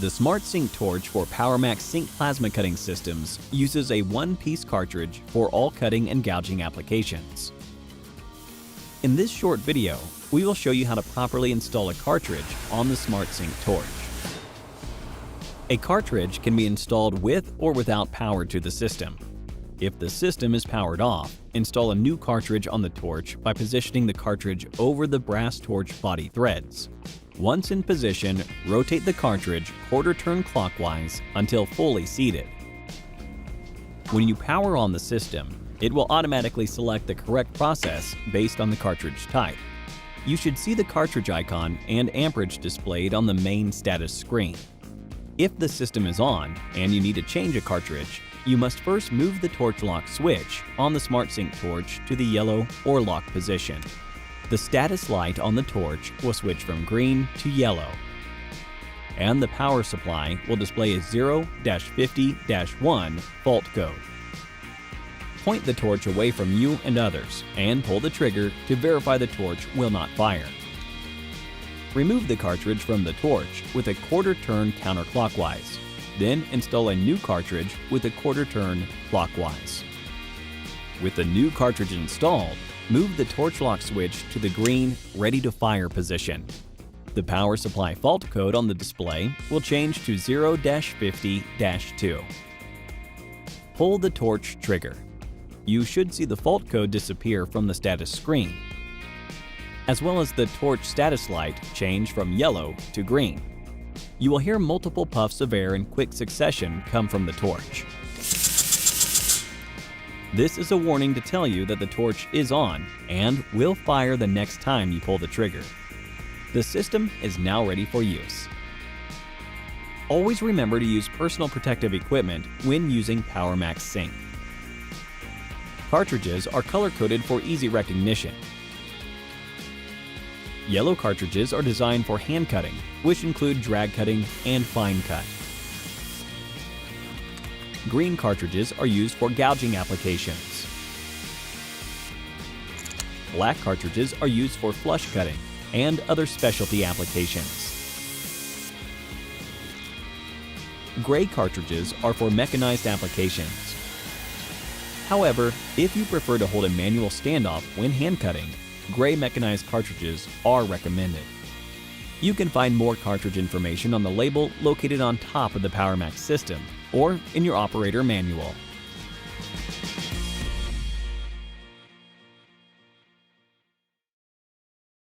The Smart Sync torch for Powermax SYNC plasma cutting systems uses a one-piece cartridge for all cutting and gouging applications. In this short video, we will show you how to properly install a cartridge on the Smart Sync torch. A cartridge can be installed with or without power to the system. If the system is powered off, install a new cartridge on the torch by positioning the cartridge over the brass torch body threads. Once in position, rotate the cartridge quarter-turn clockwise until fully seated. When you power on the system, it will automatically select the correct process based on the cartridge type. You should see the cartridge icon and amperage displayed on the main status screen. If the system is on and you need to change a cartridge, you must first move the torch lock switch on the Smart Sync torch to the yellow or lock position. The status light on the torch will switch from green to yellow, and the power supply will display a 0-50-1 fault code. Point the torch away from you and others and pull the trigger to verify the torch will not fire. Remove the cartridge from the torch with a quarter-turn counterclockwise. Then install a new cartridge with a quarter-turn clockwise. With the new cartridge installed, move the torch lock switch to the green Ready to Fire position. The power supply fault code on the display will change to 0-50-2. Pull the torch trigger. You should see the fault code disappear from the status screen, as well as the torch status light change from yellow to green. You will hear multiple puffs of air in quick succession come from the torch. This is a warning to tell you that the torch is on and will fire the next time you pull the trigger. The system is now ready for use. Always remember to use personal protective equipment when using Powermax SYNC. Cartridges are color-coded for easy recognition. Yellow cartridges are designed for hand cutting, which include drag cutting and fine cut. Green cartridges are used for gouging applications. Black cartridges are used for flush cutting and other specialty applications. Gray cartridges are for mechanized applications. However, if you prefer to hold a manual standoff when hand cutting, gray mechanized cartridges are recommended. You can find more cartridge information on the label located on top of the Powermax system or in your operator manual.